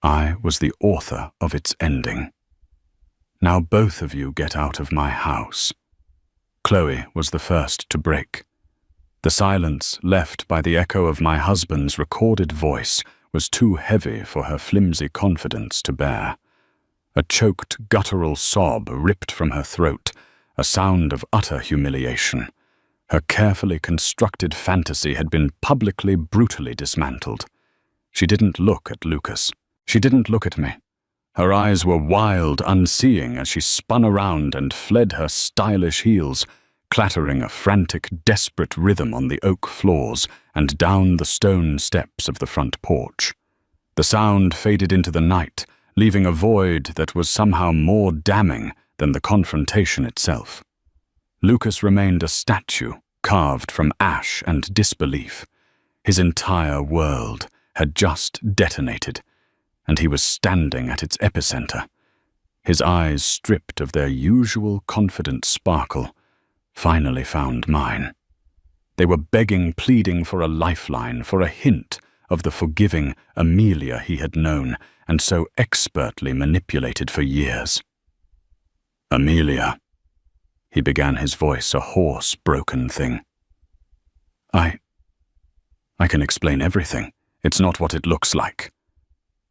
I was the author of its ending. "Now both of you get out of my house." Chloe was the first to break. The silence left by the echo of my husband's recorded voice was too heavy for her flimsy confidence to bear. A choked, guttural sob ripped from her throat, a sound of utter humiliation. Her carefully constructed fantasy had been publicly, brutally dismantled. She didn't look at Lucas. She didn't look at me. Her eyes were wild, unseeing as she spun around and fled her stylish heels, clattering a frantic, desperate rhythm on the oak floors and down the stone steps of the front porch. The sound faded into the night, leaving a void that was somehow more damning than the confrontation itself. Lucas remained a statue carved from ash and disbelief. His entire world had just detonated, and he was standing at its epicenter, his eyes stripped of their usual confident sparkle, finally found mine. They were begging, pleading for a lifeline, for a hint of the forgiving Amelia he had known and so expertly manipulated for years. "Amelia," he began, his voice a hoarse, broken thing. I can explain everything. It's not what it looks like."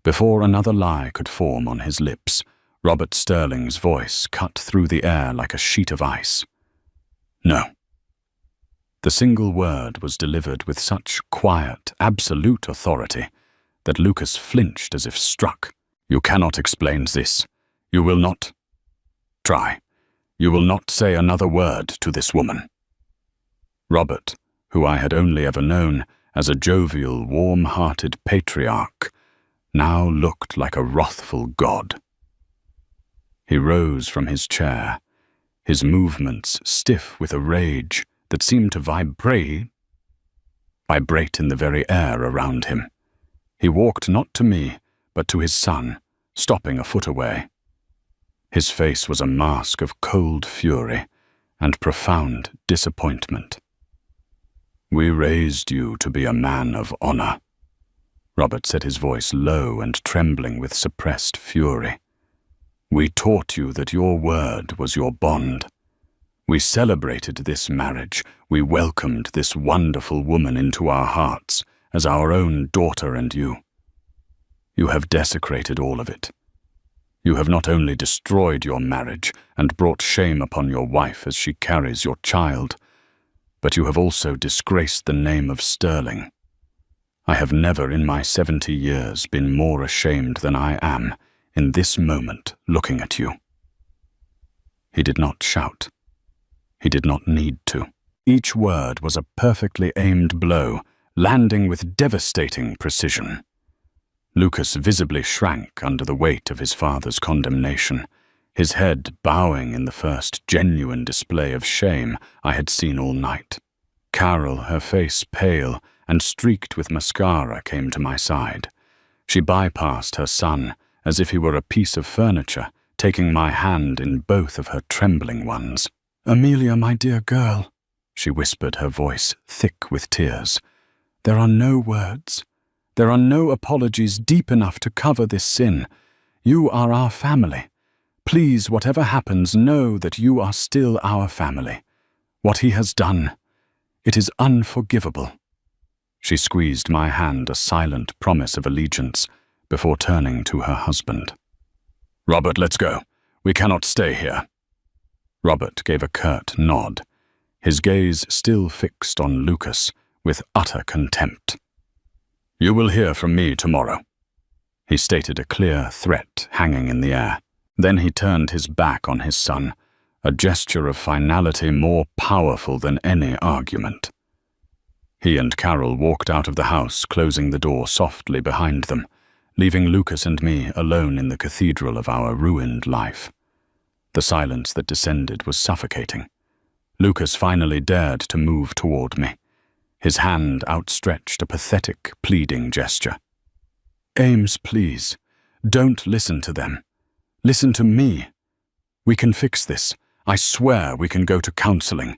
Before another lie could form on his lips, Robert Sterling's voice cut through the air like a sheet of ice. "No." The single word was delivered with such quiet, absolute authority that Lucas flinched as if struck. "You cannot explain this. You will not try. You will not say another word to this woman." Robert, who I had only ever known as a jovial, warm-hearted patriarch, now looked like a wrathful god. He rose from his chair, his movements stiff with a rage that seemed to vibrate in the very air around him. He walked not to me, but to his son, stopping a foot away. His face was a mask of cold fury and profound disappointment. "We raised you to be a man of honor," Robert said, his voice low and trembling with suppressed fury. "We taught you that your word was your bond. We celebrated this marriage. We welcomed this wonderful woman into our hearts as our own daughter and you. You have desecrated all of it. You have not only destroyed your marriage and brought shame upon your wife as she carries your child, but you have also disgraced the name of Sterling. I have never in my 70 years been more ashamed than I am in this moment looking at you. He did not shout. He did not need to. Each word was a perfectly aimed blow, landing with devastating precision. Lucas visibly shrank under the weight of his father's condemnation, his head bowing in the first genuine display of shame I had seen all night. Carol, her face pale and streaked with mascara, came to my side. She bypassed her son as if he were a piece of furniture, taking my hand in both of her trembling ones. "Amelia, my dear girl," she whispered, her voice thick with tears. "There are no words. There are no apologies deep enough to cover this sin. You are our family. Please, whatever happens, know that you are still our family. What he has done, it is unforgivable." She squeezed my hand, a silent promise of allegiance, before turning to her husband. "Robert, let's go. We cannot stay here." Robert gave a curt nod, his gaze still fixed on Lucas with utter contempt. "You will hear from me tomorrow," he stated, a clear threat hanging in the air. Then he turned his back on his son, a gesture of finality more powerful than any argument. He and Carol walked out of the house, closing the door softly behind them, leaving Lucas and me alone in the cathedral of our ruined life. The silence that descended was suffocating. Lucas finally dared to move toward me, his hand outstretched, a pathetic, pleading gesture. "Ames, please, don't listen to them. Listen to me. We can fix this. I swear we can go to counseling.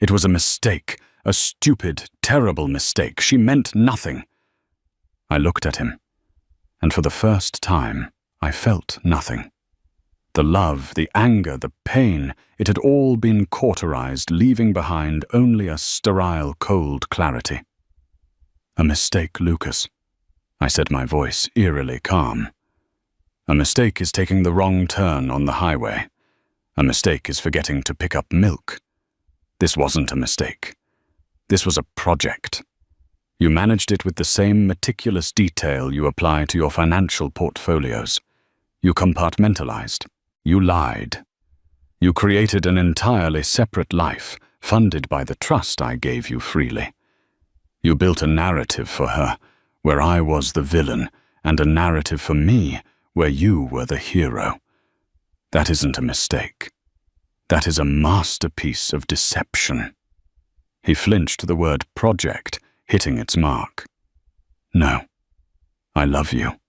It was a mistake, a stupid, terrible mistake. She meant nothing." I looked at him, and for the first time, I felt nothing. The love, the anger, the pain, it had all been cauterized, leaving behind only a sterile, cold clarity. "A mistake, Lucas," I said, my voice eerily calm. "A mistake is taking the wrong turn on the highway. A mistake is forgetting to pick up milk. This wasn't a mistake. This was a project. You managed it with the same meticulous detail you apply to your financial portfolios. You compartmentalized. You lied. You created an entirely separate life, funded by the trust I gave you freely. You built a narrative for her, where I was the villain, and a narrative for me, where you were the hero. That isn't a mistake. That is a masterpiece of deception." He flinched, the word project hitting its mark. "No, I love you.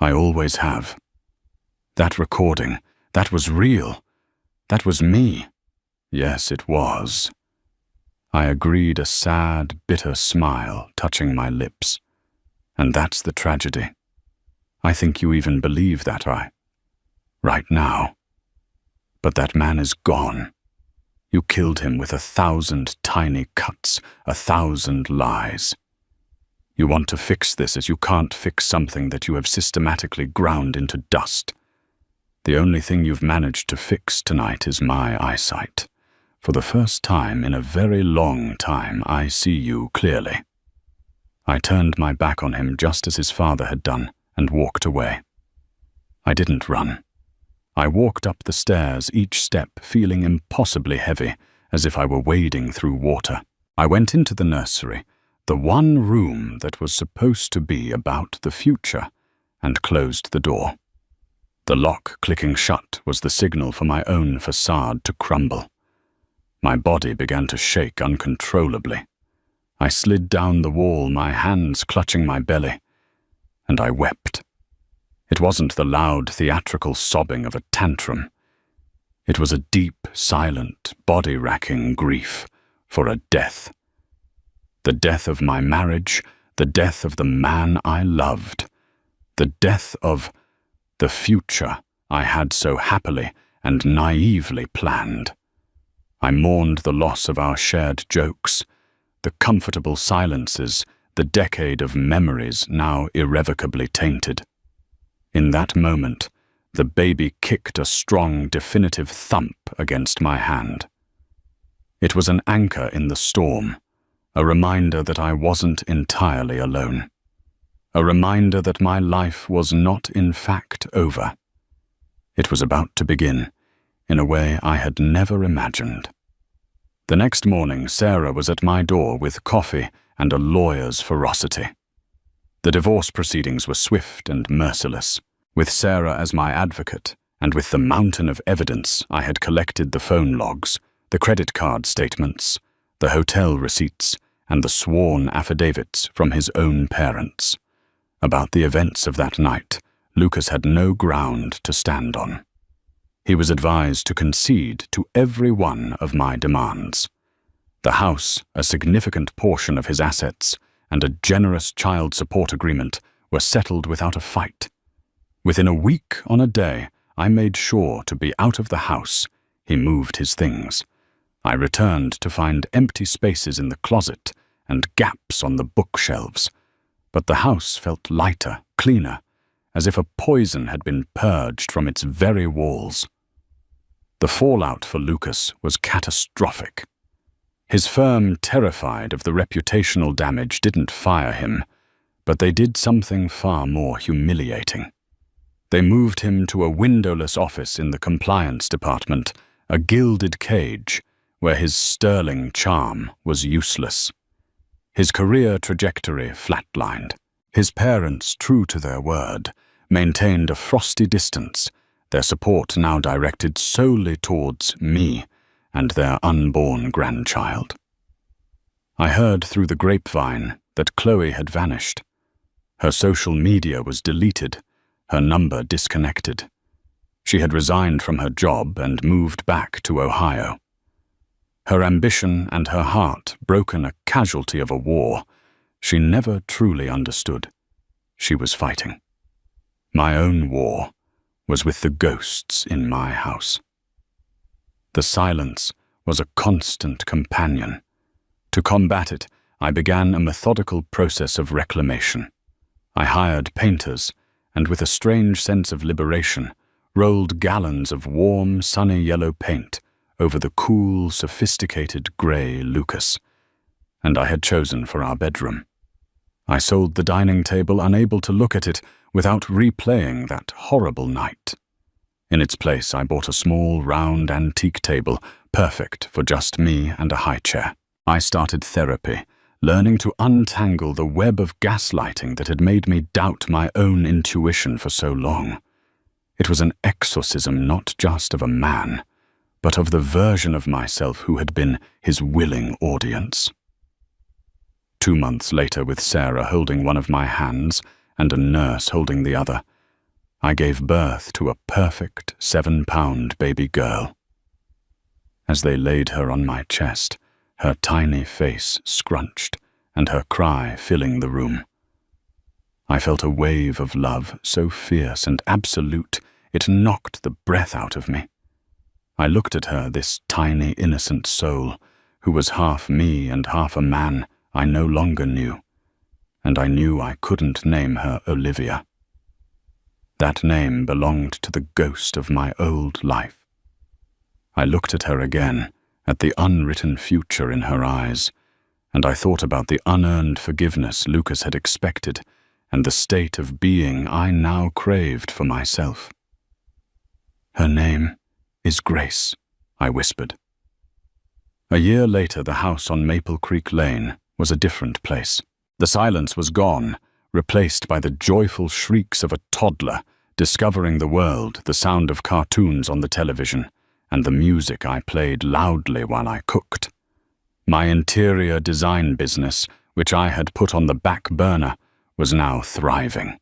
I always have. That recording, that was real. That was me. Yes, it was." I agreed, a sad, bitter smile touching my lips. "And that's the tragedy. I think you even believe that right now. But that man is gone. You killed him with 1,000 tiny cuts, 1,000 lies. You want to fix this as you can't fix something that you have systematically ground into dust. The only thing you've managed to fix tonight is my eyesight. For the first time in a very long time, I see you clearly." I turned my back on him just as his father had done and walked away. I didn't run. I walked up the stairs, each step feeling impossibly heavy, as if I were wading through water. I went into the nursery, the one room that was supposed to be about the future, and closed the door. The lock clicking shut was the signal for my own facade to crumble. My body began to shake uncontrollably. I slid down the wall, my hands clutching my belly, and I wept. It wasn't the loud, theatrical sobbing of a tantrum. It was a deep, silent, body-racking grief for a death. The death of my marriage, the death of the man I loved, the death of the future I had so happily and naively planned. I mourned the loss of our shared jokes, the comfortable silences, the decade of memories now irrevocably tainted. In that moment, the baby kicked a strong, definitive thump against my hand. It was an anchor in the storm, a reminder that I wasn't entirely alone. A reminder that my life was not in fact over. It was about to begin, in a way I had never imagined. The next morning, Sarah was at my door with coffee and a lawyer's ferocity. The divorce proceedings were swift and merciless. With Sarah as my advocate, and with the mountain of evidence I had collected, the phone logs, the credit card statements, the hotel receipts, and the sworn affidavits from his own parents. About the events of that night, Lucas had no ground to stand on. He was advised to concede to every one of my demands. The house, a significant portion of his assets, and a generous child support agreement were settled without a fight. Within a week on a day, I made sure to be out of the house. He moved his things. I returned to find empty spaces in the closet and gaps on the bookshelves. But the house felt lighter, cleaner, as if a poison had been purged from its very walls. The fallout for Lucas was catastrophic. His firm, terrified of the reputational damage, didn't fire him, but they did something far more humiliating. They moved him to a windowless office in the compliance department, a gilded cage where his sterling charm was useless. His career trajectory flatlined. His parents, true to their word, maintained a frosty distance, their support now directed solely towards me and their unborn grandchild. I heard through the grapevine that Chloe had vanished. Her social media was deleted, her number disconnected. She had resigned from her job and moved back to Ohio. Her ambition and her heart broken, a casualty of a war she never truly understood. She was fighting. My own war was with the ghosts in my house. The silence was a constant companion. To combat it, I began a methodical process of reclamation. I hired painters, and with a strange sense of liberation, rolled gallons of warm, sunny yellow paint over the cool, sophisticated grey Lucas, and I had chosen for our bedroom. I sold the dining table, unable to look at it without replaying that horrible night. In its place, I bought a small, round antique table, perfect for just me and a high chair. I started therapy, learning to untangle the web of gaslighting that had made me doubt my own intuition for so long. It was an exorcism not just of a man, but of the version of myself who had been his willing audience. 2 months later, with Sarah holding one of my hands and a nurse holding the other, I gave birth to a perfect 7-pound baby girl. As they laid her on my chest, her tiny face scrunched and her cry filling the room, I felt a wave of love so fierce and absolute it knocked the breath out of me. I looked at her, this tiny, innocent soul, who was half me and half a man I no longer knew, and I knew I couldn't name her Olivia. That name belonged to the ghost of my old life. I looked at her again, at the unwritten future in her eyes, and I thought about the unearned forgiveness Lucas had expected and the state of being I now craved for myself. Her name is Grace, I whispered. A year later, the house on Maple Creek Lane was a different place. The silence was gone, replaced by the joyful shrieks of a toddler discovering the world, the sound of cartoons on the television, and the music I played loudly while I cooked. My interior design business, which I had put on the back burner, was now thriving.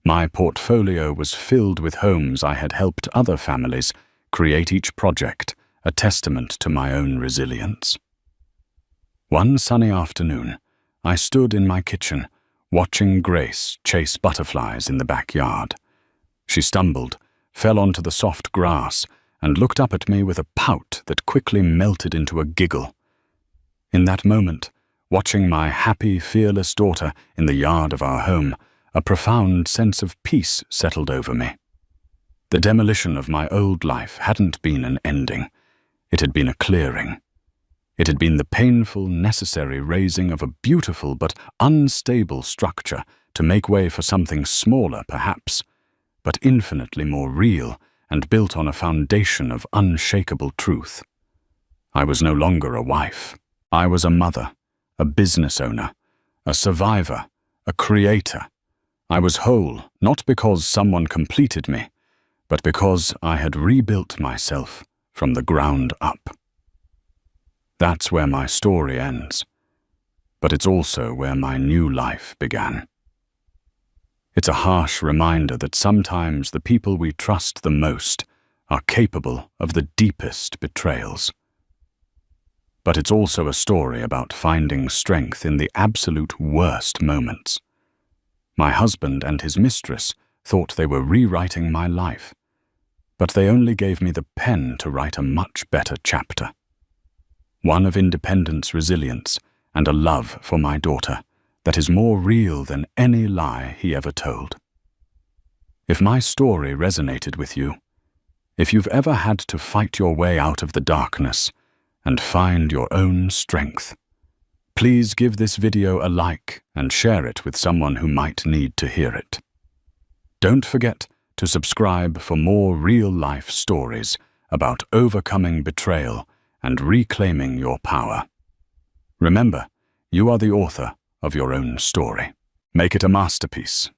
My portfolio was filled with homes I had helped other families create, each project a testament to my own resilience. One sunny afternoon, I stood in my kitchen, watching Grace chase butterflies in the backyard. She stumbled, fell onto the soft grass, and looked up at me with a pout that quickly melted into a giggle. In that moment, watching my happy, fearless daughter in the yard of our home, a profound sense of peace settled over me. The demolition of my old life hadn't been an ending. It had been a clearing. It had been the painful, necessary raising of a beautiful but unstable structure to make way for something smaller, perhaps, but infinitely more real and built on a foundation of unshakable truth. I was no longer a wife. I was a mother, a business owner, a survivor, a creator. I was whole, not because someone completed me, but because I had rebuilt myself from the ground up. That's where my story ends, but it's also where my new life began. It's a harsh reminder that sometimes the people we trust the most are capable of the deepest betrayals. But it's also a story about finding strength in the absolute worst moments. My husband and his mistress thought they were rewriting my life, but they only gave me the pen to write a much better chapter. One of independence, resilience, and a love for my daughter that is more real than any lie he ever told. If my story resonated with you, if you've ever had to fight your way out of the darkness and find your own strength, please give this video a like and share it with someone who might need to hear it. Don't forget to subscribe for more real-life stories about overcoming betrayal and reclaiming your power. Remember, you are the author of your own story. Make it a masterpiece.